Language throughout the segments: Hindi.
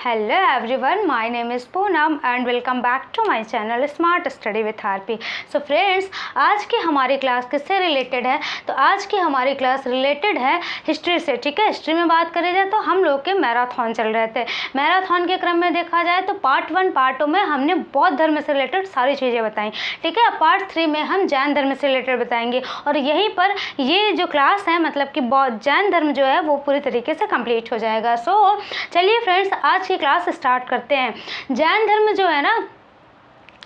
Hello everyone, my name is Poonam and welcome back to my channel Smart Study with RP. So friends, आज की हमारी क्लास किससे रिलेटेड है? तो आज की हमारी क्लास रिलेटेड है हिस्ट्री से। ठीक है, हिस्ट्री में बात करी जाए तो हम लोग के मैराथन चल रहे थे। मैराथन के क्रम में देखा जाए तो पार्ट 1 पार्ट 2 में हमने बौद्ध धर्म से रिलेटेड सारी चीज़ें बताई। ठीक है, पार्ट 3 में हम जैन धर्म से रिलेटेड बताएंगे और यहीं पर ये जो क्लास है मतलब कि जैन धर्म जो है वो पूरी तरीके से कंप्लीट हो जाएगा। सो चलिए फ्रेंड्स, आज की क्लास स्टार्ट करते हैं। जैन धर्म जो है ना,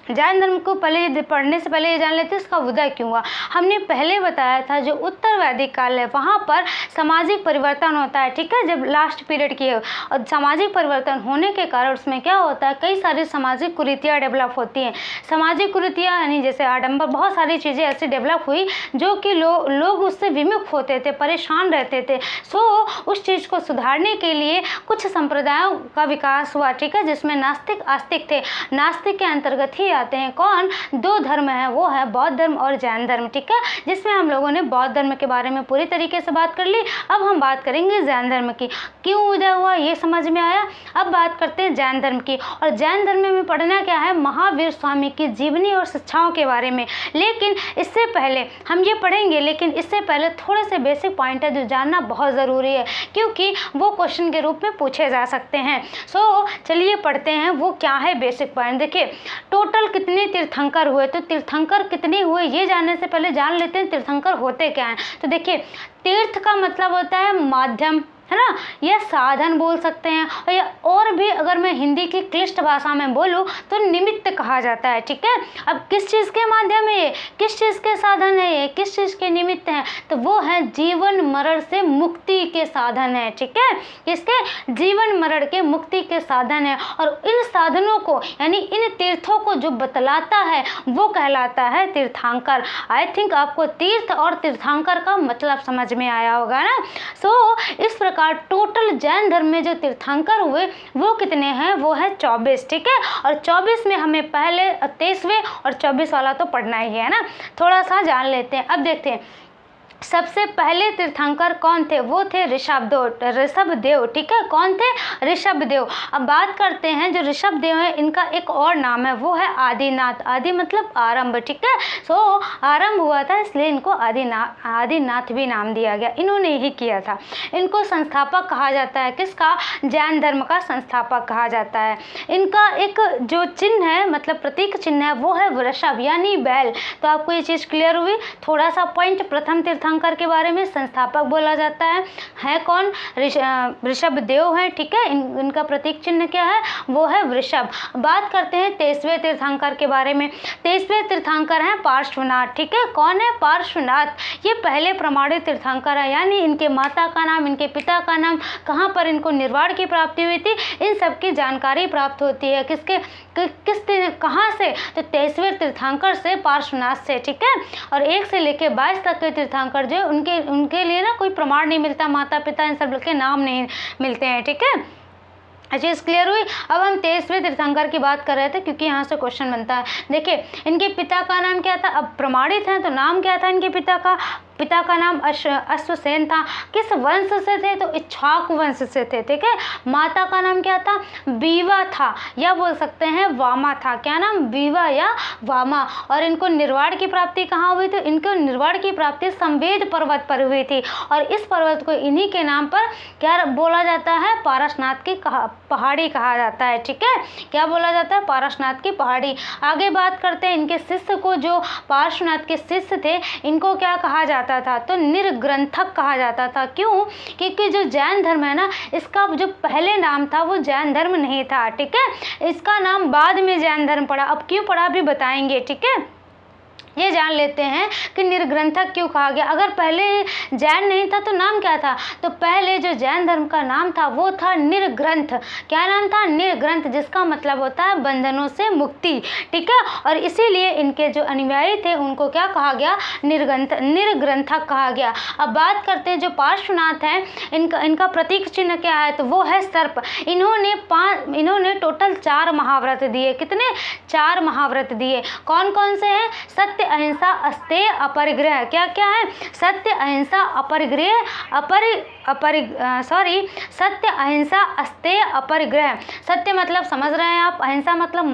जैन धर्म को पहले पढ़ने से पहले ये जान लेते हैं इसका उदय क्यों हुआ। हमने पहले बताया था जो उत्तर वैदिक काल है वहाँ पर सामाजिक परिवर्तन होता है। ठीक है, जब लास्ट पीरियड की है और सामाजिक परिवर्तन होने के कारण उसमें क्या होता है, कई सारी सामाजिक कुरीतियाँ डेवलप होती हैं। सामाजिक कुरीतियाँ यानी जैसे आडंबर, बहुत सारी चीज़ें ऐसी डेवलप हुई जो कि लोग उससे विमुख होते थे, परेशान रहते थे। सो उस चीज़ को सुधारने के लिए कुछ संप्रदायों का विकास हुआ। ठीक है, जिसमें नास्तिक आस्तिक थे। नास्तिक के अंतर्गत ही आते हैं कौन, दो धर्म है, वो है बौद्ध धर्म और जैन धर्म। ठीक है, जिसमें हम लोगों ने बौद्ध धर्म के बारे में पूरी तरीके से बात कर ली। अब हम बात करेंगे जैन धर्म की। क्यों उदय हुआ ये समझ में आया। अब बात करते हैं जैन धर्म की। और जैन धर्म में पढ़ना क्या है, महावीर स्वामी की जीवनी और शिक्षाओं के बारे में। लेकिन इससे पहले हम ये पढ़ेंगे, लेकिन इससे पहले थोड़े से बेसिक पॉइंट है जो जानना बहुत ज़रूरी है, क्योंकि वो क्वेश्चन के रूप में पूछे जा सकते हैं। सो चलिए पढ़ते हैं वो क्या है बेसिक पॉइंट। देखिए, टोटल कितने तीर्थंकर हुए, तो तीर्थंकर कितने हुए ये जानने से पहले जान लेते हैं तीर्थंकर होते क्या हैं। तो देखिए, तीर्थ का मतलब होता है माध्यम, है ना, यह साधन बोल सकते हैं और भी अगर मैं हिंदी की क्लिष्ट भाषा में बोलूँ तो निमित्त कहा जाता है। ठीक है, अब किस चीज़ के माध्यम है ये, किस चीज़ के साधन है ये, किस चीज़ के निमित्त हैं, तो वो है जीवन मरण से मुक्ति के साधन है। ठीक है, किसके, जीवन मरण के मुक्ति के साधन है। और इन साधनों को यानी इन तीर्थों को जो बतलाता है वो कहलाता है तीर्थंकर। आई थिंक आपको तीर्थ और तीर्थंकर का मतलब समझ में आया होगा ना। सो इस प्रकार टोटल जैन धर्म में जो तीर्थंकर हुए वो कितने हैं, वो है 24। ठीक है, और 24 में हमें पहले 23वें और 24 वाला तो पढ़ना ही है ना। थोड़ा सा जान लेते हैं। अब देखते हैं सबसे पहले तीर्थंकर कौन थे, वो थे ऋषभदेव। ठीक है, कौन थे, ऋषभदेव। अब बात करते हैं जो ऋषभदेव है इनका एक और नाम है, वो है आदिनाथ। आदि मतलब आरंभ। ठीक है, सो आरंभ हुआ था इसलिए इनको आदिनाथ भी नाम दिया गया। इन्होंने ही किया था। इनको संस्थापक कहा जाता है, किसका, जैन धर्म का संस्थापक कहा जाता है। इनका एक जो चिन्ह है मतलब प्रतीक चिन्ह है वो है वृषभ यानी बैल। तो आपको ये चीज़ क्लियर हुई। थोड़ा सा पॉइंट, प्रथम तीर्थंकर के बारे में संस्थापक बोला जाता है कौन, ऋषभदेव है। ठीक है, इनका प्रतीक चिन्ह क्या है, वो है वृषभ। बात करते हैं 23वें तीर्थंकर के बारे में। 23वें तीर्थंकर हैं पार्श्वनाथ। ठीक है, कौन है, पार्श्वनाथ। ये पहले प्रमाणित तीर्थंकर है, यानी इनके माता का नाम, इनके पिता का नाम, कहाँ पर इनको निर्वाण की प्राप्ति हुई थी, इन सब की जानकारी प्राप्त होती है। कहाँ से, तो 23वें तीर्थंकर से, पार्श्वनाथ से। ठीक है, और 1 से लेकर 22 तक के तीर्थंकर जो उनके लिए ना कोई प्रमाण नहीं मिलता, माता पिता इन सब के नाम नहीं मिलते हैं। ठीक है, चीज़ क्लियर हुई। अब हम 23वें तीर्थंकर की बात कर रहे थे क्योंकि यहाँ से क्वेश्चन बनता है। देखिए, इनके पिता का नाम क्या था, अब प्रमाणित हैं तो नाम क्या था इनके पिता का नाम अश्वसेन था। किस वंश से थे, तो इक्ष्वाकु वंश से थे। ठीक है, माता का नाम क्या था, बीवा था, या बोल सकते हैं वामा था। क्या नाम, बीवा या वामा। और इनको निर्वाण की प्राप्ति कहाँ हुई, तो इनको निर्वाण की प्राप्ति संवेद पर्वत पर हुई थी। और इस पर्वत को इन्हीं के नाम पर क्या बोला जाता है, पारसनाथ की पहाड़ी कहा जाता है। ठीक है, क्या बोला जाता है, पारसनाथ की पहाड़ी। आगे बात करते हैं इनके शिष्य को, जो पार्श्वनाथ के शिष्य थे इनको क्या कहा जाता था, तो निर्ग्रंथक कहा जाता था। क्यों, क्योंकि जो जैन धर्म है ना, इसका जो पहले नाम था वो जैन धर्म नहीं था। ठीक है, इसका नाम बाद में जैन धर्म पड़ा। अब क्यों पड़ा भी बताएंगे। ठीक है, ये जान लेते हैं कि निर्ग्रंथक क्यों कहा गया। अगर पहले जैन नहीं था तो नाम क्या था, तो पहले जो जैन धर्म का नाम था वो था निर्ग्रंथ। क्या नाम था, निर्ग्रंथ, जिसका मतलब होता है बंधनों से मुक्ति। ठीक है, और इसीलिए इनके जो अनुयायी थे उनको क्या कहा गया, निर्ग्रंथक कहा गया। अब बात करते हैं जो पार्श्वनाथ हैं, इनका प्रतीक चिन्ह क्या है, तो वो है सर्प। इन्होंने टोटल 4 महाव्रत दिए। कितने, 4 महाव्रत दिए। कौन कौन से हैं, सत्य अहिंसा अस्तेय अपरिग्रह। क्या क्या है, सत्य अहिंसा अपरिग्रह सत्य अहिंसा अस्तेय अपरिग्रह। सत्य मतलब समझ रहे हैं आप, अहिंसा मतलब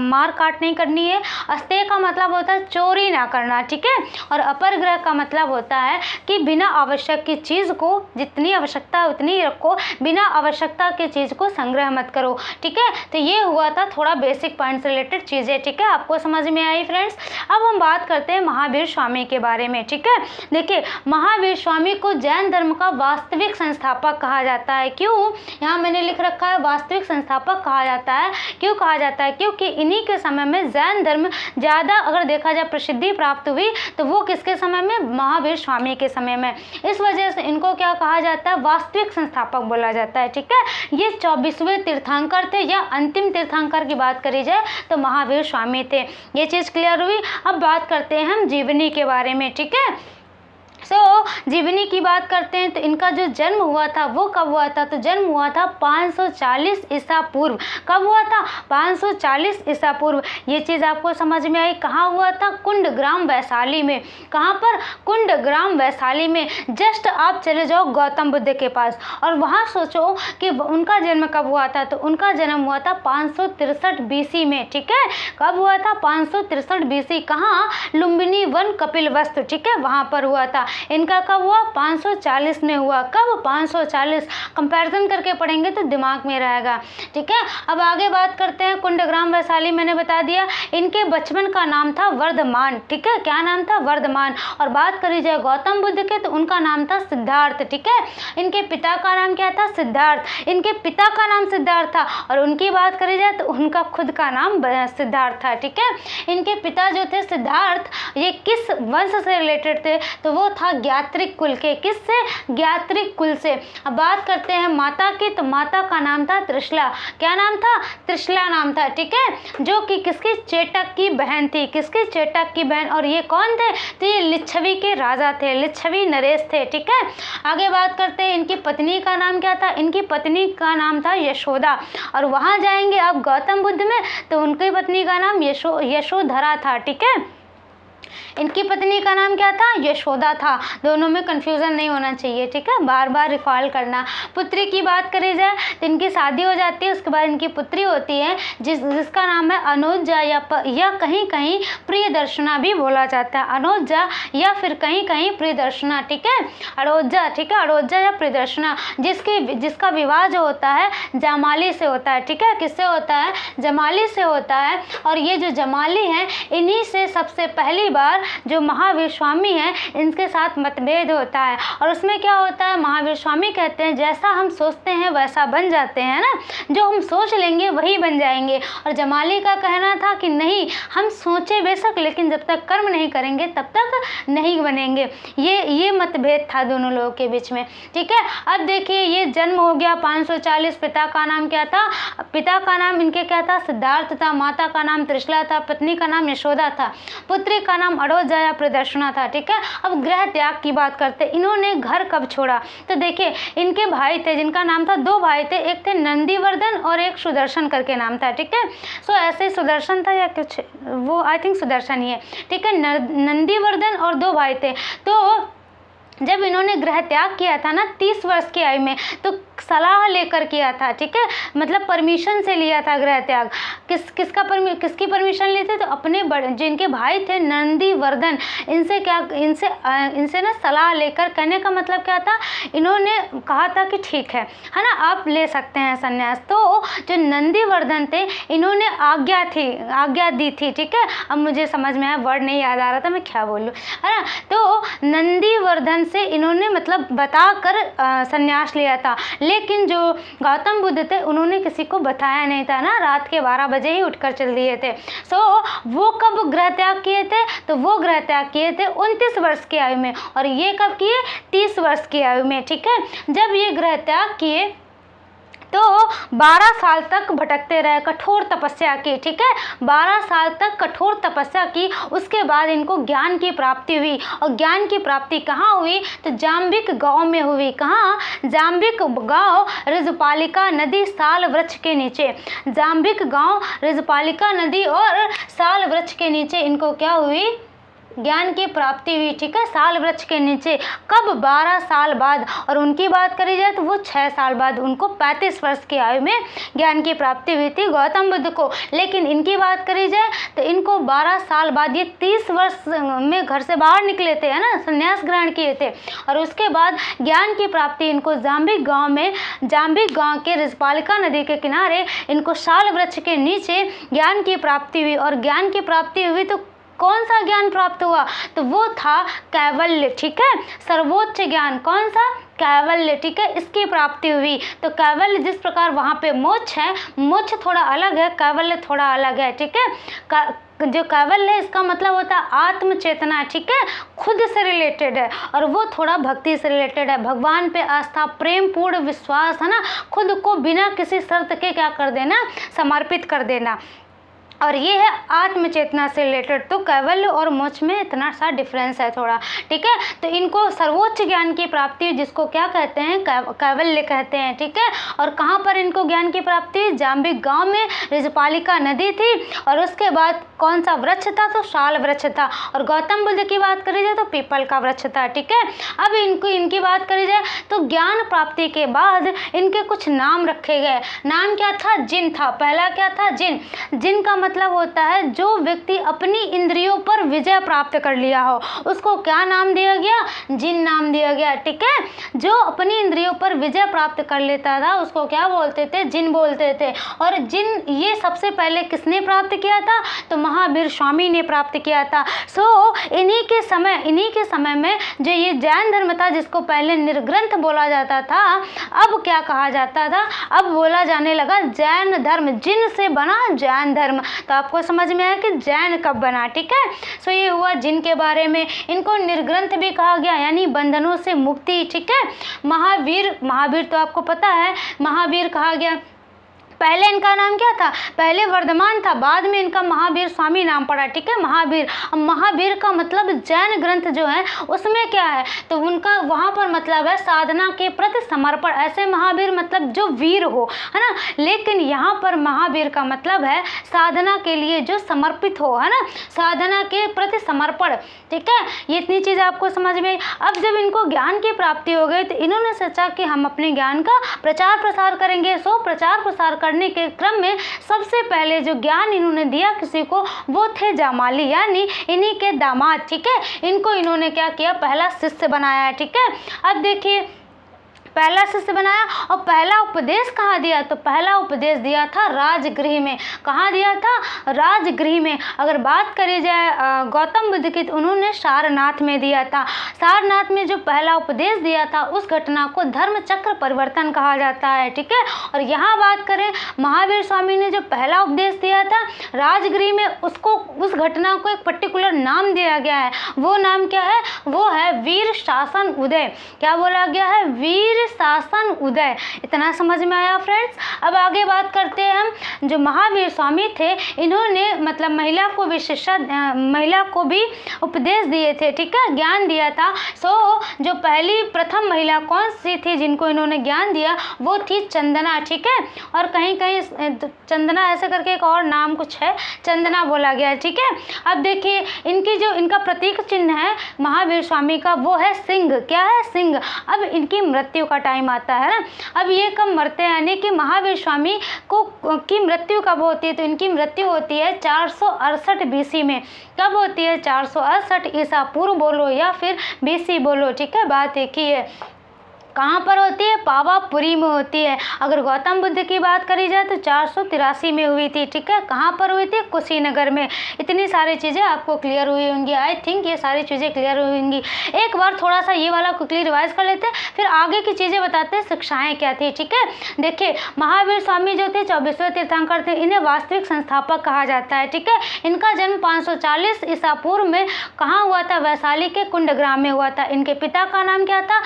मार काट नहीं करनी है, अस्तेय का मतलब होता है चोरी ना करना, ठीक है, और अपरिग्रह का मतलब होता है कि बिना आवश्यक की चीज़ को, जितनी आवश्यकता है उतनी ही रखो, बिना आवश्यकता की चीज़ को संग्रह मत करो, ठीक है। तो ये हुआ था थोड़ा बेसिक पॉइंट से रिलेटेड चीज़ें, ठीक है, आपको समझ में आई फ्रेंड्स। अब हम बात करते हैं महावीर स्वामी के बारे में, ठीक है। देखिए महावीर स्वामी को जैन धर्म का वास्तविक संस्थापक कहा जाता है। क्यों? यहाँ मैंने लिख रखा है वास्तविक संस्थापक कहा जाता है। क्यों कहा जाता है? क्योंकि इन्हीं के समय में जैन धर्म ज़्यादा अगर देखा जाए प्रसिद्धि प्राप्त हुई तो वो किसके समय में? महावीर स्वामी के समय में। इस वजह से इनको क्या कहा जाता है? वास्तविक संस्थापक बोला जाता है, ठीक है। ये 24वें तीर्थंकर थे, या अंतिम तीर्थंकर की बात करी जाए तो महावीर स्वामी थे। ये चीज़ क्लियर हुई। अब बात करते हैं हम जीवनी के बारे में, ठीक है। जीवनी की बात करते हैं तो इनका जो जन्म हुआ था वो कब हुआ था? तो जन्म हुआ था 540 ईसा पूर्व। कब हुआ था? 540 ईसा पूर्व। ये चीज़ आपको समझ में आई। कहाँ हुआ था? कुंडग्राम वैशाली में। कहाँ पर? कुंडग्राम वैशाली में। जस्ट आप चले जाओ गौतम बुद्ध के पास और वहाँ सोचो कि उनका जन्म कब हुआ था। तो उनका जन्म हुआ था 563 BC में, ठीक है। कब हुआ था? 563 BC। कहाँ? लुम्बिनी वन कपिलवस्तु, ठीक है, वहाँ पर हुआ था। इनका कब हुआ? 540 में हुआ। कब? 540। कंपैरिजन करके पढ़ेंगे तो दिमाग में रहेगा, ठीक है। अब आगे बात करते हैं। कुंडग्राम वैशाली मैंने बता दिया। इनके बचपन का नाम था वर्धमान, ठीक है। क्या नाम था? वर्धमान। और बात करी जाए गौतम बुद्ध के तो उनका नाम था सिद्धार्थ, ठीक है। इनके पिता का नाम क्या था? सिद्धार्थ। इनके पिता का नाम सिद्धार्थ था और उनकी बात करी जाए तो उनका खुद का नाम सिद्धार्थ था, ठीक है। इनके पिता जो थे सिद्धार्थ, ये किस वंश से रिलेटेड थे? तो वो था ज्ञात्रिक कुल के। किससे? ज्ञात्रिक कुल से। अब बात करते हैं माता की, तो माता का नाम था त्रिशला। क्या नाम था? त्रिशला नाम था, ठीक है, जो कि किसकी? चेटक की बहन थी। किसकी? चेटक की बहन। और ये कौन थे? तो ये लिच्छवी के राजा थे, लिच्छवी नरेश थे, ठीक है। आगे बात करते हैं इनकी पत्नी का नाम क्या था? इनकी पत्नी का नाम था यशोदा। और वहाँ जाएंगे आप गौतम बुद्ध में तो उनकी पत्नी का नाम यशोधरा था, ठीक है। इनकी पत्नी का नाम क्या था? यशोदा था। दोनों में कंफ्यूजन नहीं होना चाहिए, ठीक है, बार बार रिकॉल करना। पुत्री की बात करी जाए तो इनकी शादी हो जाती है, उसके बाद इनकी पुत्री होती है जिसका नाम है अनोजा, या कहीं कहीं प्रियदर्शना भी बोला जाता है। अनोजा या फिर कहीं कहीं प्रियदर्शना, ठीक है, अड़ोजा, ठीक है, अड़ोजा या प्रियदर्शना, जिसका विवाह जो होता है जमाली से होता है, ठीक है। किससे होता है? जमाली से होता है। और ये जो जमाली हैं इन्हीं से सबसे पहली बार जो महावीर स्वामी हैं इनके साथ मतभेद होता है। और उसमें क्या होता है? महावीर स्वामी कहते हैं जैसा हम सोचते हैं वैसा बन जाते हैं ना, जो हम सोच लेंगे वही बन जाएंगे। और जमाली का कहना था कि नहीं, हम सोचे बेशक लेकिन जब तक कर्म नहीं करेंगे तब तक नहीं बनेंगे। ये मतभेद था दोनों लोगों के बीच में, ठीक है। अब देखिए ये जन्म हो गया 540। पिता का नाम क्या था? पिता का नाम इनके क्या था? सिद्धार्थ था। माता का नाम त्रिशला था। पत्नी का नाम यशोदा था। पुत्री का नाम अड़ोजा या प्रदर्शना था, ठीक है। अब गृह त्याग की बात करते हैं। इन्होंने घर कब छोड़ा? तो देखिए इनके भाई थे जिनका नाम था, दो भाई थे, एक थे नंदीवर्धन और एक सुदर्शन करके नाम था, ठीक है। सो ऐसे सुदर्शन था या कुछ, वो आई थिंक सुदर्शन ही है, ठीक है। नंदीवर्धन और दो भाई थे। तो जब इन्होंने गृह त्याग किया था ना 30 वर्ष की आयु में, तो सलाह लेकर किया था, ठीक है, मतलब परमिशन से लिया था गृह त्याग। किसकी परमिशन ली थी? तो अपने बड़े जिनके भाई थे नंदीवर्धन, इनसे ना सलाह लेकर। कहने का मतलब क्या था? इन्होंने कहा था कि ठीक है ना, आप ले सकते हैं संन्यास। तो जो नंदीवर्धन थे इन्होंने आज्ञा दी थी, ठीक है। अब मुझे समझ में आया, वर्ड नहीं याद आ रहा था मैं क्या बोलूँ, है ना। तो नंदीवर्धन से इन्होंने मतलब बताकर संन्यास लिया था। लेकिन जो गौतम बुद्ध थे उन्होंने किसी को बताया नहीं था ना, रात के 12 बजे ही उठकर चल दिए थे। सो वो कब गृह त्याग किए थे? तो वो गृह त्याग किए थे 29 वर्ष की आयु में। और ये कब किए? 30 वर्ष की आयु में, ठीक है। जब ये गृह त्याग किए तो 12 साल तक भटकते रहे, कठोर तपस्या की, ठीक है। 12 साल तक कठोर तपस्या की। उसके बाद इनको ज्ञान की प्राप्ति हुई। और ज्ञान की प्राप्ति कहाँ हुई? तो जाम्बिक गांव में हुई। कहाँ? जाम्बिक गांव, ऋजुपालिका नदी, साल वृक्ष के नीचे। जाम्बिक गांव, ऋजुपालिका नदी और साल वृक्ष के नीचे इनको क्या हुई? ज्ञान की प्राप्ति हुई, ठीक है, साल वृक्ष के नीचे। कब? 12 साल बाद। और उनकी बात करी जाए तो वो 6 साल बाद, उनको 35 वर्ष की आयु में ज्ञान की प्राप्ति हुई थी गौतम बुद्ध को। लेकिन इनकी बात करी जाए तो इनको 12 साल बाद, ये 30 वर्ष में घर से बाहर निकले थे, है ना, संन्यास ग्रहण किए थे। और उसके बाद ज्ञान की प्राप्ति इनको जाम्बिक गांव में, जाम्बिक गांव के रिजपालिका नदी के किनारे इनको साल वृक्ष के नीचे ज्ञान की प्राप्ति हुई। और ज्ञान की प्राप्ति हुई तो कौन सा ज्ञान प्राप्त हुआ? तो वो था कैवल्य, ठीक है, सर्वोच्च ज्ञान। कौन सा? कैवल्य, ठीक है, इसकी प्राप्ति हुई। तो कैवल्य जिस प्रकार वहाँ पे मोक्ष है, मोक्ष थोड़ा अलग है, कैवल्य थोड़ा अलग है, ठीक है। जो कैवल्य है इसका मतलब होता है आत्म चेतना, ठीक है, खुद से रिलेटेड है, और वो थोड़ा भक्ति से रिलेटेड है, भगवान पे आस्था, प्रेम पूर्ण विश्वास, है ना, खुद को बिना किसी शर्त के क्या कर देना, समर्पित कर देना। और ये है आत्म चेतना से रिलेटेड। तो कैवल्य और मोक्ष में इतना सा डिफरेंस है थोड़ा, ठीक है। तो इनको सर्वोच्च ज्ञान की प्राप्ति, जिसको क्या कहते हैं, कैवल्य कहते हैं, ठीक है। और कहाँ पर इनको ज्ञान की प्राप्ति? जाम्बिक गांव में, रिजपालिका नदी थी, और उसके बाद कौन सा वृक्ष था? तो शाल वृक्ष था। और गौतम बुद्ध की बात करी जाए तो पीपल का वृक्ष था, ठीक है। अब इनकी बात करी जाए तो ज्ञान प्राप्ति के बाद इनके कुछ नाम रखे गए। नाम क्या था? जिन था। पहला क्या था? जिन। जिन का मतलब होता है जो व्यक्ति अपनी इंद्रियों पर विजय प्राप्त कर लिया हो, उसको क्या नाम दिया गया? जिन नाम दिया गया, ठीक है। जो अपनी इंद्रियों पर विजय प्राप्त कर लेता था उसको क्या बोलते थे? जिन बोलते थे। और जिन ये सबसे पहले किसने प्राप्त किया था? तो महावीर स्वामी ने प्राप्त किया था। इन्हीं के समय में जो ये जैन धर्म था, जिसको पहले निर्ग्रंथ बोला जाता था, अब क्या कहा जाता था? अब बोला जाने लगा जैन धर्म। जिन से बना जैन धर्म। तो आपको समझ में आया कि जैन कब बना, ठीक है। ये हुआ जिन के बारे में। इनको निर्ग्रंथ भी कहा गया, यानी बंधनों से मुक्ति, ठीक है। महावीर तो आपको पता है, महावीर कहा गया। पहले इनका नाम क्या था? पहले वर्धमान था, बाद में इनका महावीर स्वामी नाम पड़ा, ठीक है, महावीर। महावीर का मतलब जैन ग्रंथ जो है उसमें क्या है? तो उनका वहाँ पर मतलब है साधना के प्रति समर्पण। ऐसे महावीर मतलब जो वीर हो, है ना। लेकिन यहाँ पर महावीर का मतलब है साधना के लिए जो समर्पित हो, है ना, साधना के प्रति समर्पण, ठीक है। ये इतनी चीज़ आपको समझ में आई। अब जब इनको ज्ञान की प्राप्ति हो गई तो इन्होंने सोचा कि हम अपने ज्ञान का प्रचार प्रसार करेंगे। प्रचार प्रसार करने के क्रम में सबसे पहले जो ज्ञान इन्होंने दिया किसी को, वो थे जामाली, यानी इन्हीं के दामाद, ठीक है। इनको इन्होंने क्या किया? पहला शिष्य बनाया, ठीक है। अब देखिए, पहला शिष्य बनाया और पहला उपदेश कहाँ दिया? तो पहला उपदेश दिया था राजगृह में। कहाँ दिया था? राजगृह में। अगर बात करी जाए गौतम बुद्ध की तो उन्होंने सारनाथ में दिया था। सारनाथ में जो पहला उपदेश दिया था उस घटना को धर्म चक्र परिवर्तन कहा जाता है, ठीक है। और यहाँ बात करें महावीर स्वामी ने जो पहला उपदेश दिया था राजगृह में, उसको, उस घटना को एक पर्टिकुलर नाम दिया गया है। वो नाम क्या है? वो है वीर शासन उदय। क्या बोला गया है? वीर शासन उदय। इतना समझ में आया फ्रेंड्स। अब आगे बात करते हैं हम। जो महावीर स्वामी थे इन्होंने मतलब महिला को भी उपदेश दिए थे, ठीक है, ज्ञान दिया था। जो पहली प्रथम महिला कौन सी थी जिनको इन्होंने ज्ञान दिया? वो थी चंदना, ठीक है। और कहीं कहीं चंदना ऐसे करके एक और नाम कुछ है, चंदना बोला गया, ठीक है। अब देखिए इनका प्रतीक चिन्ह है महावीर स्वामी का, वो है सिंह। क्या है? सिंह। अब इनकी मृत्यु का टाइम आता है ना। अब ये कब मरते हैं? यानी कि महावीर स्वामी की मृत्यु कब होती है? तो इनकी मृत्यु होती है 468 BC में। कब होती है? 468 ईसा पूर्व बोलो या फिर BC बोलो, ठीक है, बात एक ही है। कहाँ पर होती है? पावापुरी में होती है। अगर गौतम बुद्ध की बात करी जाए तो 483 में हुई थी, ठीक है। कहाँ पर हुई थी? कुशीनगर में। इतनी सारी चीज़ें आपको क्लियर हुई होंगी। आई थिंक ये सारी चीज़ें क्लियर हुई होंगी। एक बार थोड़ा सा ये वाला क्विकली रिवाइज कर लेते हैं, फिर आगे की चीज़ें बताते हैं शिक्षाएँ क्या थी, ठीक है। देखिए महावीर स्वामी जो थे 24वें तीर्थंकर थे। इन्हें वास्तविक संस्थापक कहा जाता है, ठीक है। इनका जन्म 540 ईसा पूर्व में कहाँ हुआ था? वैशाली के कुंडग्राम में हुआ था। इनके पिता का नाम क्या था?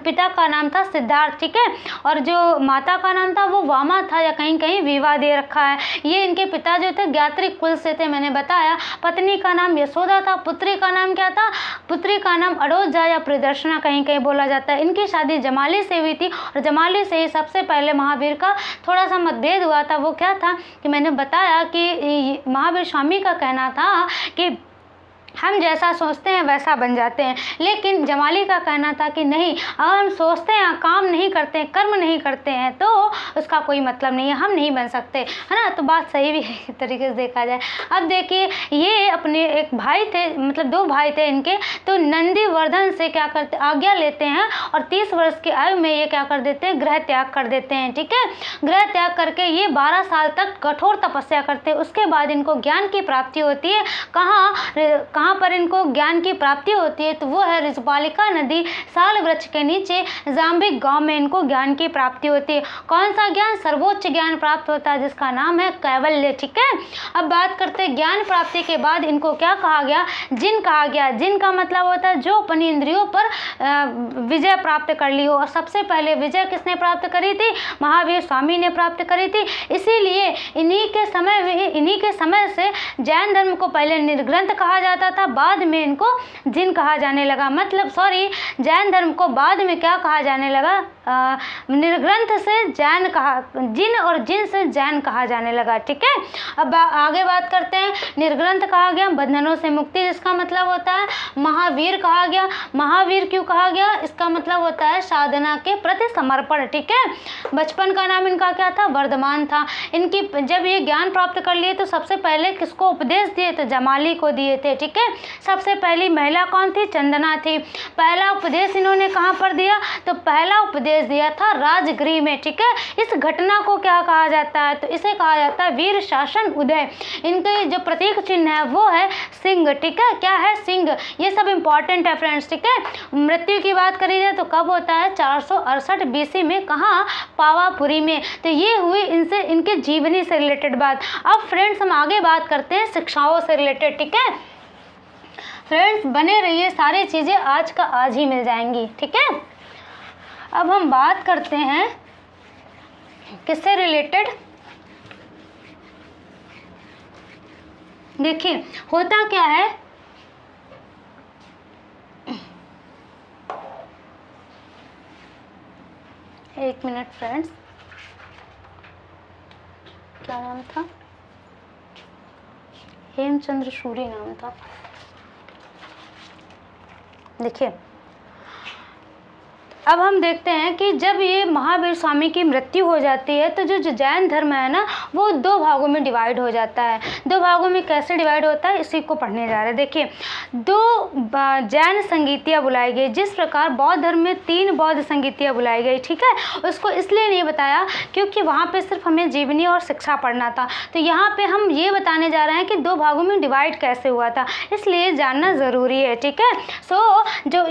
पिता का नाम था सिद्धार्थ, ठीक है। और जो माता का नाम था वो वामा था, या कहीं कहीं विवा दे रखा है। ये इनके पिता जो थे ज्ञात्रिक कुल से थे, मैंने बताया। पत्नी का नाम यशोदा था। पुत्री का नाम क्या था? पुत्री का नाम अड़ोजा या प्रियदर्शना कहीं कहीं बोला जाता है। इनकी शादी जमाली से हुई थी, और जमाली से ही सबसे पहले महावीर का थोड़ा सा मतभेद हुआ था। वो क्या था कि मैंने बताया कि महावीर स्वामी का कहना था कि हम जैसा सोचते हैं वैसा बन जाते हैं। लेकिन जमाली का कहना था कि नहीं, अगर हम सोचते हैं, काम नहीं करते हैं, कर्म नहीं करते हैं तो उसका कोई मतलब नहीं है, हम नहीं बन सकते, है ना। तो बात सही भी है तरीके से देखा जाए। अब देखिए, ये अपने एक भाई थे, मतलब 2 भाई थे इनके, तो नंदीवर्धन से क्या करते, आज्ञा लेते हैं और 30 वर्ष की आयु में ये क्या कर देते हैं, गृह त्याग कर देते हैं। ठीक है, गृह त्याग करके ये 12 साल तक कठोर तपस्या करते हैं। उसके बाद इनको ज्ञान की प्राप्ति होती है। कहाँ पर इनको ज्ञान की प्राप्ति होती है, तो वो है ऋतुपालिका नदी साल वृक्ष के नीचे जाम्बिक गांव में इनको ज्ञान की प्राप्ति होती है। कौन सा ज्ञान? सर्वोच्च ज्ञान प्राप्त होता है जिसका नाम है कैवल्य। ठीक है, अब बात करते हैं ज्ञान प्राप्ति के बाद इनको क्या कहा गया, जिन कहा गया। जिन का मतलब होता है जो अपनी इंद्रियों पर विजय प्राप्त कर ली हो। और सबसे पहले विजय किसने प्राप्त करी थी? महावीर स्वामी ने प्राप्त करी थी। इसीलिए इन्हीं के समय से जैन धर्म को पहले निर्ग्रंथ कहा जाता था, बाद में इनको जिन कहा जाने लगा। मतलब जैन धर्म को बाद में क्या कहा जाने लगा, निर्ग्रंथ से जैन कहा, जिन और जिन से जैन कहा जाने लगा। ठीक है, अब आगे बात करते हैं। निर्ग्रंथ कहा गया बंधनों से मुक्ति, जिसका मतलब होता है महावीर कहा गया। महावीर क्यों कहा गया? इसका मतलब होता है साधना के प्रति समर्पण। ठीक है, बचपन का नाम इनका क्या था? वर्धमान था। इनकी जब ये ज्ञान प्राप्त कर लिए तो सबसे पहले किसको उपदेश दिए? तो जमाली को दिए थे। ठीक है, सबसे पहली महिला कौन थी? चंदना थी। पहला उपदेश इन्होंने कहाँ पर दिया? तो पहला उपदेश दिया था राजगृह में। ठीक है, इस घटना को क्या कहा जाता है? तो इसे कहा जाता है वीर शासन उदय। इनके जो प्रतीक चिन्ह है वो है सिंह। ठीक है, क्या है? सिंह। ये सब इंपॉर्टेंट है फ्रेंड्स। ठीक है, मृत्यु की बात करी जाए तो कब होता है? 468 BC में। कहाँ? पावापुरी में। तो ये हुई इनके जीवनी से रिलेटेड बात। अब फ्रेंड्स हम आगे बात करते हैं शिक्षाओं से रिलेटेड। ठीक है फ्रेंड्स, बने रहिए, सारी चीज़ें आज का आज ही मिल जाएंगी। ठीक है, अब हम बात करते हैं किससे रिलेटेड। देखिए होता क्या है, एक मिनट फ्रेंड्स, क्या नाम था? हेमचंद्र सूरी नाम था। देखिए अब हम देखते हैं कि जब ये महावीर स्वामी की मृत्यु हो जाती है तो जो जैन धर्म है ना वो 2 भागों में डिवाइड हो जाता है। 2 भागों में कैसे डिवाइड होता है इसी को पढ़ने जा रहे हैं। देखिए 2 जैन संगीतियाँ बुलाई गई, जिस प्रकार बौद्ध धर्म में 3 बौद्ध संगीतियाँ बुलाई गई। ठीक है, उसको इसलिए नहीं बताया क्योंकि वहाँ पे सिर्फ हमें जीवनी और शिक्षा पढ़ना था। तो यहाँ पे हम ये बताने जा रहे हैं कि 2 भागों में डिवाइड कैसे हुआ था, इसलिए जानना ज़रूरी है। ठीक है, सो जो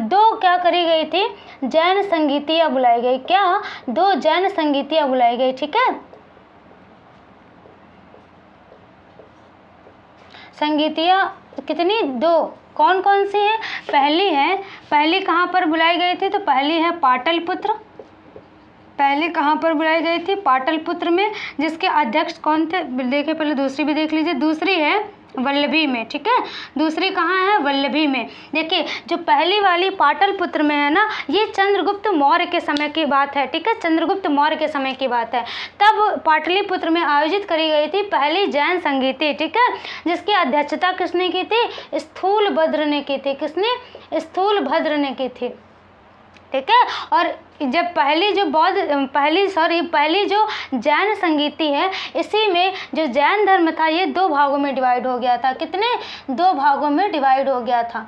2 क्या करी गई थी, जैन संगीतियाँ बुलाई गई। क्या? 2 जैन संगीतियाँ बुलाई गई। ठीक है, संगीतियाँ कितनी? 2। कौन कौन सी है? पहली कहाँ पर बुलाई गई थी? तो पहली है पाटलिपुत्र। पहले कहाँ पर बुलाई गई थी? पाटलिपुत्र में, जिसके अध्यक्ष कौन थे? देखिए पहले दूसरी भी देख लीजिए। दूसरी है वल्लभी में। ठीक है, दूसरी कहाँ है? वल्लभी में। देखिए जो पहली वाली पाटलिपुत्र में है ना, ये चंद्रगुप्त मौर्य के समय की बात है। ठीक है, चंद्रगुप्त मौर्य के समय की बात है। तब पाटलिपुत्र में आयोजित करी गई थी पहली जैन संगीति। ठीक है, जिसकी अध्यक्षता किसने की थी? स्थूलभद्र ने की थी। किसने? स्थूलभद्र ने की थी। ठीक है, और जब पहली जो जैन संगीति है, इसी में जो जैन धर्म था ये 2 भागों में डिवाइड हो गया था। कितने? 2 भागों में डिवाइड हो गया था।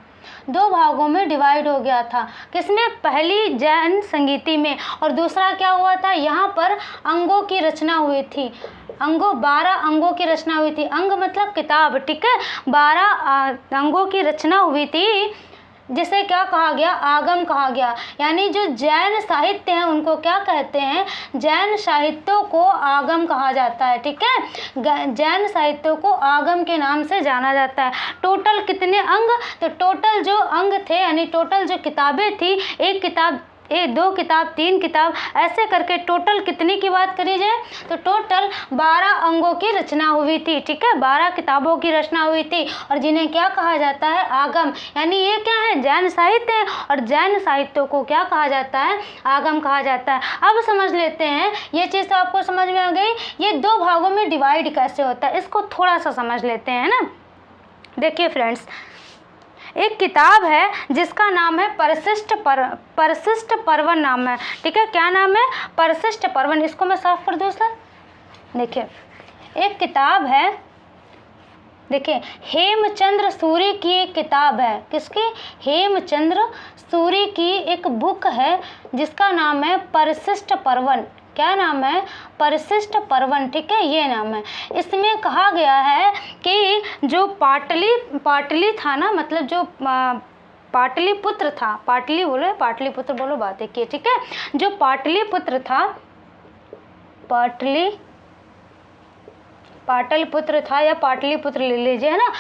2 भागों में डिवाइड हो गया था। किसमें? पहली जैन संगीति में। और दूसरा क्या हुआ था? यहाँ पर अंगों की रचना हुई थी। 12 अंगों की रचना हुई थी। अंग मतलब किताब। ठीक है, 12 अंगों की रचना हुई थी, जिसे क्या कहा गया? आगम कहा गया। यानी जो जैन साहित्य हैं उनको क्या कहते हैं? जैन साहित्यों को आगम कहा जाता है। ठीक है, जैन साहित्यों को आगम के नाम से जाना जाता है। टोटल कितने अंग? तो टोटल जो अंग थे, यानी टोटल जो किताबें थी, 1 किताब, 2 किताब, 3 किताब, ऐसे करके टोटल कितने की बात करी जाए तो टोटल 12 अंगों की रचना हुई थी। ठीक है, 12 किताबों की रचना हुई थी, और जिन्हें क्या कहा जाता है? आगम। यानी ये क्या है? जैन साहित्य है, और जैन साहित्यों को क्या कहा जाता है? आगम कहा जाता है। अब समझ लेते हैं, ये चीज़ तो आपको समझ में आ गई। ये 2 भागों में डिवाइड कैसे होता है इसको थोड़ा सा समझ लेते हैं ना। देखिए फ्रेंड्स, एक किताब है जिसका नाम है परशिष्ट पर्वन नाम है, ठीक है। क्या नाम है? परशिष्ट पर्वन। इसको मैं साफ कर दूँ सर। देखिए एक किताब है, देखिए हेमचंद्र सूरी की एक किताब है। किसकी? हेमचंद्र सूरी की एक बुक है जिसका नाम है परशिष्ट पर्वन। क्या नाम है? परशिष्ट पर्वन, ठीक है, ये नाम है। इसमें कहा गया है कि जो पाटली था ना, मतलब जो पाटलिपुत्र था, पाटलिपुत्र बोलो, बात एक, ठीक है। जो पाटलिपुत्र था, पाटलिपुत्र था या पाटलिपुत्र ले लीजिए, है ना।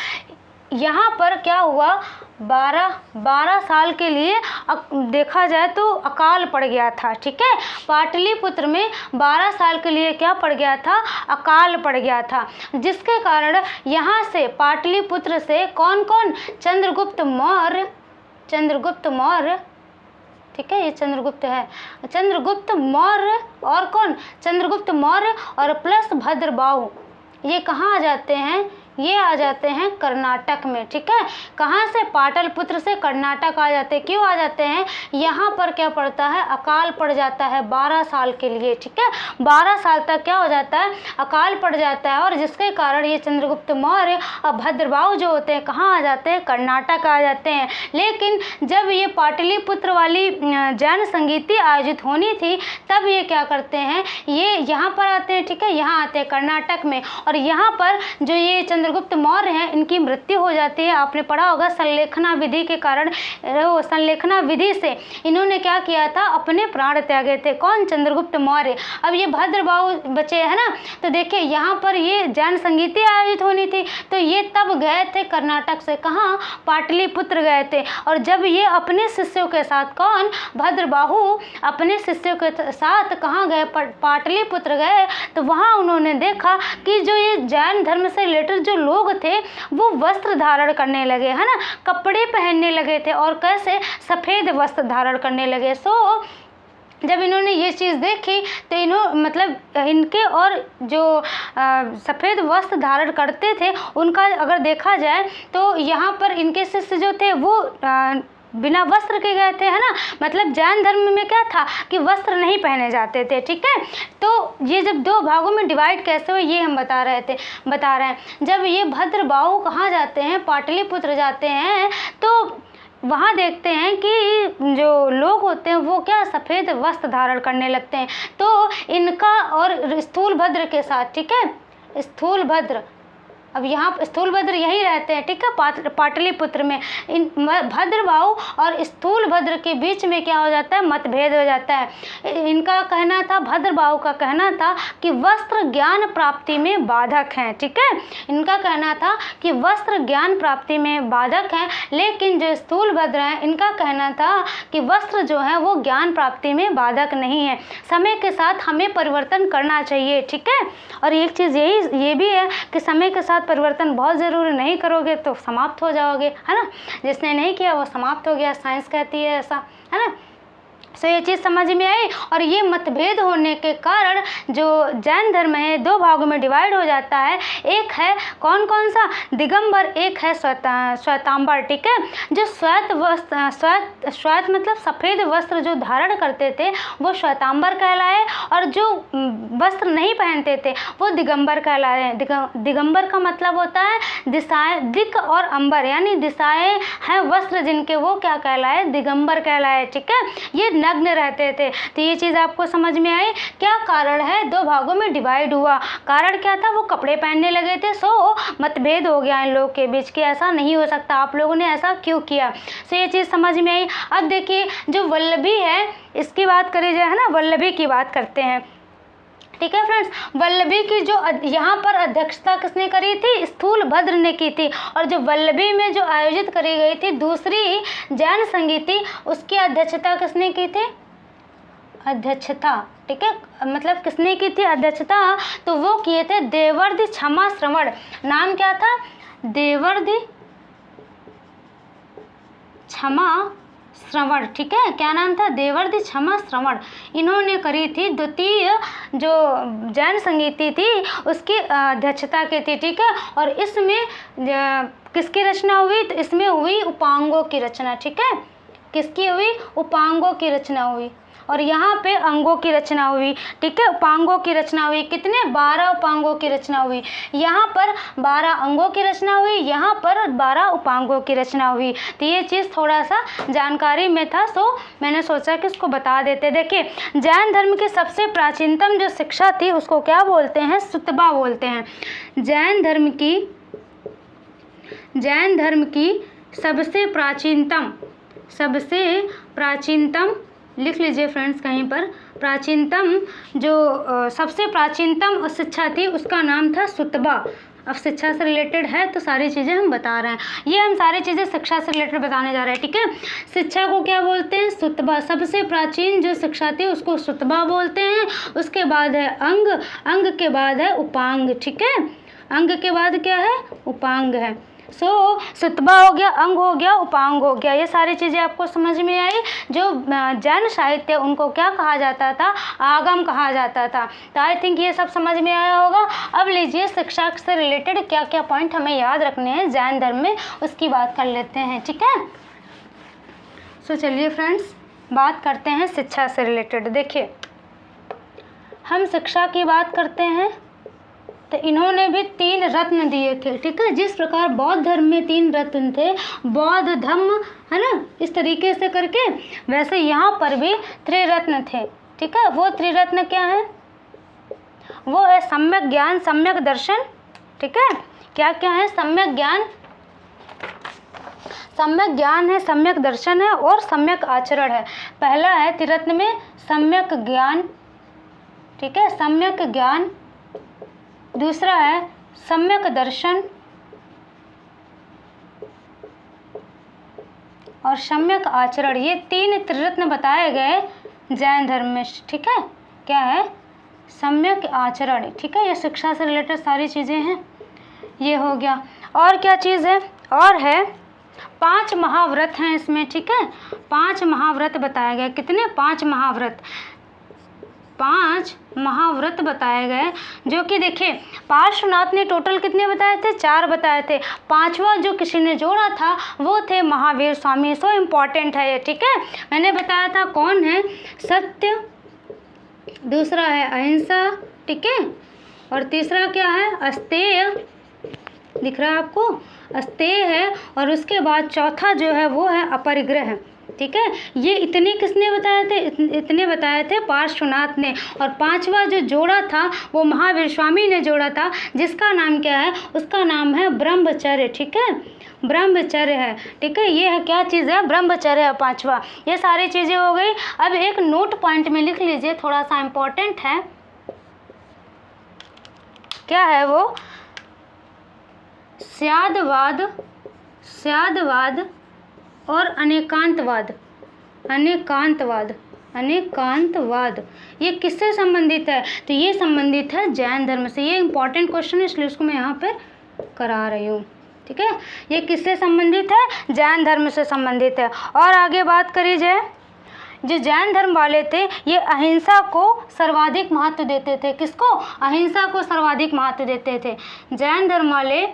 यहाँ पर क्या हुआ, 12 साल के लिए देखा जाए तो अकाल पड़ गया था, ठीक है। पाटलिपुत्र में 12 साल के लिए क्या पड़ गया था? अकाल पड़ गया था, जिसके कारण यहाँ से पाटलिपुत्र से कौन कौन? चंद्रगुप्त मौर्य, ठीक है, ये चंद्रगुप्त है, चंद्रगुप्त मौर्य और कौन? चंद्रगुप्त मौर्य और प्लस भद्रबाहु, ये कहाँ आ जाते हैं? ये आ जाते हैं कर्नाटक में, ठीक है। कहाँ से? पाटलिपुत्र से कर्नाटक आ जाते हैं। क्यों आ जाते हैं? यहाँ पर क्या पड़ता है? अकाल पड़ जाता है 12 साल के लिए, ठीक है। 12 साल तक क्या हो जाता है? अकाल पड़ जाता है, और जिसके कारण ये चंद्रगुप्त मौर्य और भद्रबाहु जो होते हैं कहाँ आ जाते हैं? कर्नाटक आ जाते हैं। लेकिन जब ये पाटलिपुत्र वाली जैन संगीति आयोजित होनी थी, तब ये क्या करते हैं? ये यहाँ पर आते हैं, ठीक है, यहाँ आते हैं कर्नाटक में, और यहाँ पर जो ये चंद्रगुप्त मौर्य हैं, इनकी मृत्यु हो जाती है। आपने पढ़ा होगा संलेखना विधि के कारण, संलेखना विधि से इन्होंने क्या किया था? अपने प्राण त्यागे थे। कौन? चंद्रगुप्त मौर्य। अब ये भद्रबाहु बचे, है ना। तो देखिए यहाँ पर ये जैन संगीति आयोजित होनी थी, तो ये तब गए थे कर्नाटक से, कहाँ? पाटलिपुत्र गए थे। और जब ये अपने शिष्यों के साथ, कौन? भद्रबाहु अपने शिष्यों के साथ कहाँ गए? पाटलिपुत्र गए। तो वहाँ उन्होंने देखा कि जो ये जैन धर्म से रिलेटेड जो लोग थे वो वस्त्र धारण करने लगे, है ना, कपड़े पहनने लगे थे, और कैसे? सफ़ेद वस्त्र धारण करने लगे। जब इन्होंने ये चीज़ देखी तो मतलब इनके और जो सफ़ेद वस्त्र धारण करते थे उनका अगर देखा जाए तो यहाँ पर इनके शिष्य जो थे वो बिना वस्त्र के गए थे, है ना। मतलब जैन धर्म में क्या था कि वस्त्र नहीं पहने जाते थे, ठीक है। तो ये जब 2 भागों में डिवाइड कैसे हुए, ये हम बता रहे हैं। जब ये भद्रबाहु कहाँ जाते हैं? पाटलिपुत्र जाते हैं, तो वहाँ देखते हैं कि जो लोग होते हैं वो क्या? सफ़ेद वस्त्र धारण करने लगते हैं। तो इनका और स्थूलभद्र के साथ, ठीक है, स्थूलभद्र, अब यहाँ स्थूलभद्र यहीं रहते हैं, ठीक है, पाटलिपुत्र में। इन भद्रबाहु और स्थूलभद्र के बीच में क्या हो जाता है? मतभेद हो जाता है। इनका कहना था, भद्रबाहु का कहना था कि वस्त्र ज्ञान प्राप्ति में बाधक हैं, ठीक है। इनका कहना था कि वस्त्र ज्ञान प्राप्ति में बाधक हैं, लेकिन जो स्थूलभद्र हैं इनका कहना था कि वस्त्र जो है वो ज्ञान प्राप्ति में बाधक नहीं है। समय के साथ हमें परिवर्तन करना चाहिए, ठीक है। और एक चीज़ ये भी है कि समय के साथ परिवर्तन बहुत ज़रूरी, नहीं करोगे तो समाप्त हो जाओगे, है ना। जिसने नहीं किया वो समाप्त हो गया, साइंस कहती है ऐसा, है ना। सो ये चीज़ समझ में आई। और ये मतभेद होने के कारण जो जैन धर्म है 2 भागों में डिवाइड हो जाता है। एक है कौन सा? दिगंबर, एक है श्वेतांबर, ठीक है। जो श्वेत मतलब सफ़ेद वस्त्र जो धारण करते थे वो श्वेतांबर कहलाए, और जो वस्त्र नहीं पहनते थे वो दिगंबर कहलाए। दिगंबर का मतलब होता है दिशाएं, दिक और अंबर, यानी दिशाएं हैं वस्त्र जिनके, वो क्या कहलाए? दिगंबर कहलाए, ठीक है। ये नग्न रहते थे। तो ये चीज़ आपको समझ में आई। क्या कारण है 2 भागों में डिवाइड हुआ? कारण क्या था? वो कपड़े पहनने लगे थे, सो मतभेद हो गया इन लोगों के बीच कि ऐसा नहीं हो सकता, आप लोगों ने ऐसा क्यों किया। सो ये चीज़ समझ में आई। अब देखिए जो वल्लभी है इसकी बात करी जाए, है ना, वल्लभी की बात करते हैं, ठीक है फ्रेंड्स। वल्लभी की जो यहाँ पर अध्यक्षता किसने करी थी? स्थूलभद्र ने की थी। और जो वल्लभी में जो आयोजित करी गई थी दूसरी जैन संगीति, उसकी अध्यक्षता किसने की थी? अध्यक्षता, ठीक है, मतलब किसने की थी अध्यक्षता? तो वो किए थे देवर्षि क्षमा श्रवण। नाम क्या था? देवर्षि क्षमा श्रवण, ठीक है। क्या नाम था? देवर्षि क्षमा श्रवण। इन्होंने करी थी द्वितीय जो जैन संगीति थी उसकी अध्यक्षता की थी, ठीक है। और इसमें किसकी रचना हुई? तो इसमें हुई उपांगों की रचना, ठीक है। किसकी हुई? उपांगों की रचना हुई। और यहाँ पे अंगों की रचना हुई, ठीक है। उपांगों की रचना हुई, कितने? 12 उपांगों की रचना हुई। यहाँ पर 12 अंगों की रचना हुई, यहाँ पर 12 उपांगों की रचना हुई। तो ये चीज़ थोड़ा सा जानकारी में था, सो मैंने सोचा कि उसको बता देते। देखिए, जैन धर्म की सबसे प्राचीनतम जो शिक्षा थी उसको क्या बोलते हैं? सुतबा बोलते हैं। जैन धर्म की सबसे प्राचीनतम लिख लीजिए फ्रेंड्स कहीं पर, प्राचीनतम जो सबसे प्राचीनतम शिक्षा थी उसका नाम था सुतबा। अब शिक्षा से रिलेटेड है तो सारी चीज़ें हम बता रहे हैं, ये हम सारी चीज़ें शिक्षा से रिलेटेड बताने जा रहे हैं, ठीक है। शिक्षा को क्या बोलते हैं? सुतबा। सबसे प्राचीन जो शिक्षा थी उसको सुतबा बोलते हैं। उसके बाद है अंग के बाद है उपांग, ठीक है। अंग के बाद क्या है? उपांग है। सुतबा हो गया, अंग हो गया, उपांग हो गया। ये सारी चीज़ें आपको समझ में आई। जो जैन साहित्य उनको क्या कहा जाता था? आगम कहा जाता था। तो आई थिंक ये सब समझ में आया होगा। अब लीजिए शिक्षा से रिलेटेड क्या क्या पॉइंट हमें याद रखने हैं जैन धर्म में, उसकी बात कर लेते हैं, ठीक है। चलिए फ्रेंड्स, बात करते हैं शिक्षा से रिलेटेड। देखिए, हम शिक्षा की बात करते हैं तो इन्होंने भी 3 रत्न दिए थे, ठीक है। जिस प्रकार बौद्ध धर्म में 3 रत्न थे, बौद्ध धम्म, है ना, इस तरीके से करके, वैसे यहाँ पर भी त्रिरत्न थे, ठीक है। वो त्रिरत्न क्या है? वो है सम्यक ज्ञान, सम्यक दर्शन, ठीक है। क्या क्या है? सम्यक ज्ञान है, सम्यक दर्शन है और सम्यक आचरण है। पहला है त्रिरत्न में सम्यक ज्ञान, ठीक है, सम्यक ज्ञान। दूसरा है सम्यक दर्शन और सम्यक आचरण। ये 3 त्रिरत्न बताए गए जैन धर्म में, ठीक है। क्या है? सम्यक आचरण, ठीक है। ये शिक्षा से रिलेटेड सारी चीज़ें हैं, ये हो गया। और क्या चीज़ है? और है 5 महाव्रत हैं इसमें, ठीक है। 5 महाव्रत बताए गए। कितने? 5 महाव्रत। 5 महाव्रत बताए गए, जो कि देखिए पार्श्वनाथ ने टोटल कितने बताए थे? 4 बताए थे। 5वां जो किसी ने जोड़ा था वो थे महावीर स्वामी। सो इम्पॉर्टेंट है ये, ठीक है। मैंने बताया था कौन है? सत्य, दूसरा है अहिंसा, ठीक है, और तीसरा क्या है? अस्तेय, दिख रहा है आपको? अस्तेय है। और उसके बाद चौथा जो है वो है अपरिग्रह, ठीक है। ये इतने किसने बताए थे? इतने बताए थे पार्श्वनाथ ने। और 5वां जो जोड़ा था वो महावीर स्वामी ने जोड़ा था, जिसका नाम क्या है? उसका नाम है ब्रह्मचर्य, ठीक है। ब्रह्मचर्य है, ठीक है। ये है क्या चीज़ है? ब्रह्मचर्य है 5वां। ये सारी चीज़ें हो गई। अब एक नोट पॉइंट में लिख लीजिए, थोड़ा सा इम्पोर्टेंट है। क्या है वो? स्यादवाद और अनेकांतवाद ये किससे संबंधित है? तो ये संबंधित है जैन धर्म से। ये इंपॉर्टेंट क्वेश्चन है, इसलिए उसको मैं यहाँ पर करा रही हूँ, ठीक है। ये किससे संबंधित है? जैन धर्म से संबंधित है। और आगे बात करी जाए, जो जैन धर्म वाले थे ये अहिंसा को सर्वाधिक महत्व देते थे। किसको? अहिंसा को सर्वाधिक महत्व देते थे। जैन धर्म वाले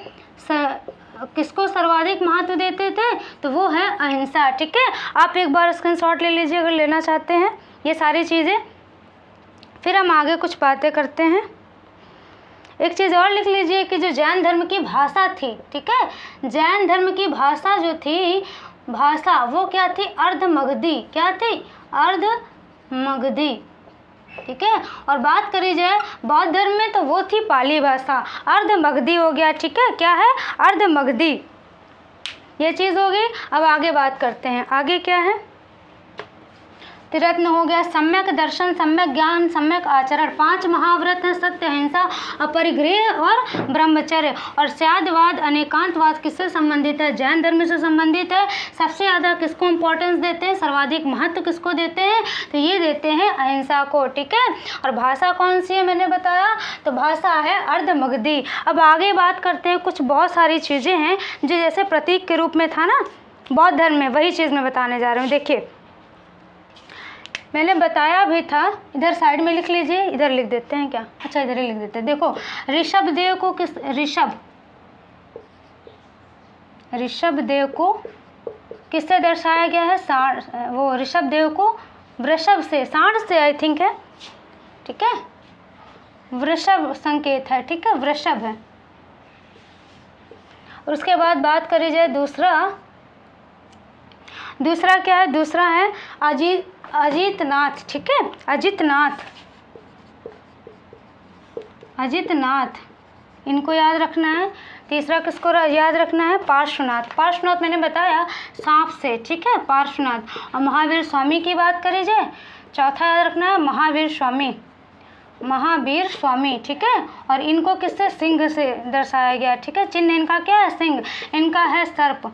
किसको सर्वाधिक महत्व देते थे? तो वो है अहिंसा, ठीक है। आप एक बार स्क्रीनशॉट ले लीजिए अगर लेना चाहते हैं ये सारी चीज़ें। फिर हम आगे कुछ बातें करते हैं। एक चीज़ और लिख लीजिए कि जो जैन धर्म की भाषा थी, ठीक है, जैन धर्म की भाषा जो थी, भाषा वो क्या थी? अर्धमगधी। क्या थी? अर्धमगधी, ठीक है। और बात करी जाए बौद्ध धर्म में तो वो थी पाली भाषा। अर्धमगधी हो गया, ठीक है। क्या है? अर्धमगधी, ये चीज़ हो गई। अब आगे बात करते हैं, आगे क्या है? त्रिरत्न हो गया, सम्यक दर्शन, सम्यक ज्ञान, सम्यक आचरण। 5 महाव्रत हैं, सत्य, अहिंसा, अपरिग्रह और ब्रह्मचर्य। और स्यादवाद, अनेकांतवाद किससे संबंधित है? जैन धर्म से संबंधित है। सबसे ज़्यादा किसको इम्पोर्टेंस देते हैं? सर्वाधिक महत्व किसको देते हैं? तो ये देते हैं अहिंसा को, ठीक है। और भाषा कौन सी है मैंने बताया? तो भाषा है अर्धमगधी। अब आगे बात करते हैं, कुछ बहुत सारी चीज़ें हैं जो जैसे प्रतीक के रूप में था ना बौद्ध धर्म में, वही चीज़ मैं बताने जा रही हूँ। देखिए मैंने बताया भी था, इधर साइड में लिख लीजिए, इधर लिख देते हैं क्या? अच्छा इधर ही लिख देते हैं। देखो ऋषभ देव को किस ऋषभदेव को किससे दर्शाया गया है? वो ऋषभदेव को वृषभ से, सांड से आई थिंक है, ठीक है, वृषभ संकेत है, ठीक है, वृषभ है। और उसके बाद बात करी जाए दूसरा क्या है? दूसरा है अजितनाथ, ठीक है, अजितनाथ, इनको याद रखना है। तीसरा किसको याद रखना है? पार्श्वनाथ मैंने बताया सांप से, ठीक है, पार्श्वनाथ। और महावीर स्वामी की बात करी जाए, चौथा याद रखना है महावीर स्वामी, ठीक है। और इनको किससे? सिंह से दर्शाया गया, ठीक है। चिन्ह इनका क्या है? सिंह। इनका है सर्प।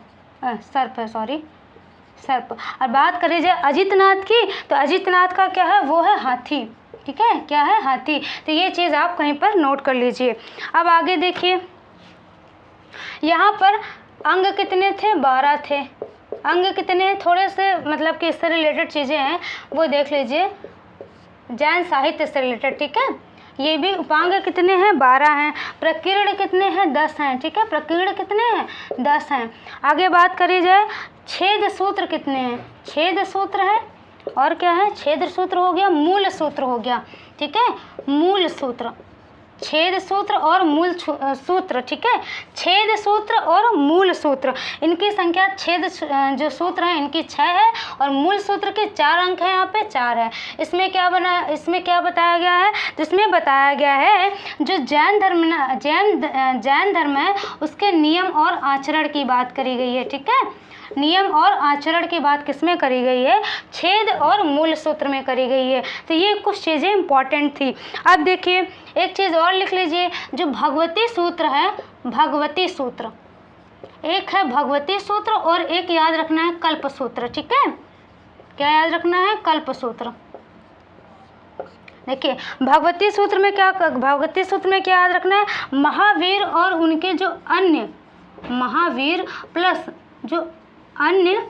और बात करी जाए अजितनाथ की, तो अजितनाथ का क्या है? वो है हाथी, ठीक है, क्या है? हाथी। तो ये चीज़ आप कहीं पर नोट कर लीजिए। अब आगे देखिए, यहाँ पर अंग कितने थे? 12 थे। अंग कितने? थोड़े से मतलब कि इससे रिलेटेड चीज़ें हैं वो देख लीजिए, जैन साहित्य से रिलेटेड, ठीक है। ये भी उपांग कितने हैं? 12 हैं। प्रकीर्ण कितने हैं? 10 हैं, ठीक है, प्रकीर्ण कितने हैं? 10 हैं। आगे बात करी जाए, छेद सूत्र कितने हैं? छेद सूत्र है और क्या है? छेद सूत्र हो गया, मूल सूत्र हो गया, ठीक है, मूल सूत्र, छेद सूत्र और मूल सूत्र, ठीक है, छेद सूत्र और मूल सूत्र, इनकी संख्या, छेद जो सूत्र है इनकी 6 है और मूल सूत्र के 4 अंक हैं, यहाँ पे 4 है। इसमें क्या बताया गया है? तो इसमें बताया गया है जो जैन धर्म है उसके नियम और आचरण की बात करी गई है, ठीक है। नियम और आचरण की बात किसमें करी गई है? छेद और मूल सूत्र में करी गई है। तो ये कुछ चीज़ें इंपॉर्टेंट थी। अब देखिए एक चीज़ और लिख लीजिए, जो भगवती सूत्र है, भगवती सूत्र, एक है भगवती सूत्र और एक याद रखना है कल्प सूत्र, ठीक है। क्या याद रखना है? कल्प सूत्र। देखिए भगवती सूत्र में क्या याद रखना है? महावीर और उनके जो अन्य, महावीर प्लस जो अन्य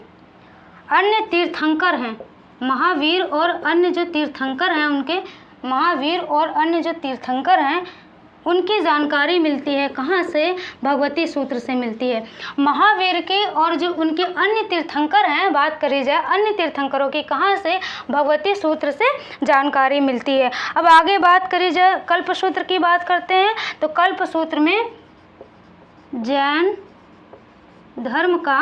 तीर्थंकर हैं, महावीर और अन्य जो तीर्थंकर हैं, उनके महावीर और अन्य जो तीर्थंकर हैं उनकी जानकारी मिलती है। कहाँ से? भगवती सूत्र से मिलती है। महावीर की और जो उनके अन्य तीर्थंकर हैं, बात करी जाए अन्य तीर्थंकरों की, कहाँ से? भगवती सूत्र से जानकारी मिलती है। अब आगे बात करी जाए कल्प सूत्र की, बात करते हैं। तो कल्प सूत्र में जैन धर्म का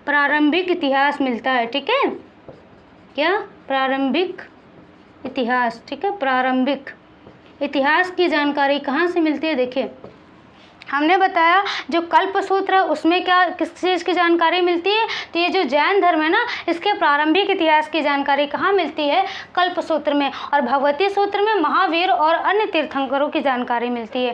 प्रारंभिक इतिहास मिलता है, ठीक है। क्या? प्रारंभिक इतिहास, ठीक है, प्रारंभिक इतिहास की जानकारी कहाँ से मिलती है? देखिए हमने बताया जो कल्प सूत्र है उसमें क्या, किस चीज़ की जानकारी मिलती है? तो ये जो जैन धर्म है ना, इसके प्रारंभिक इतिहास की जानकारी कहाँ मिलती है? कल्प सूत्र में। और भगवती सूत्र में महावीर और अन्य तीर्थंकरों की जानकारी मिलती है।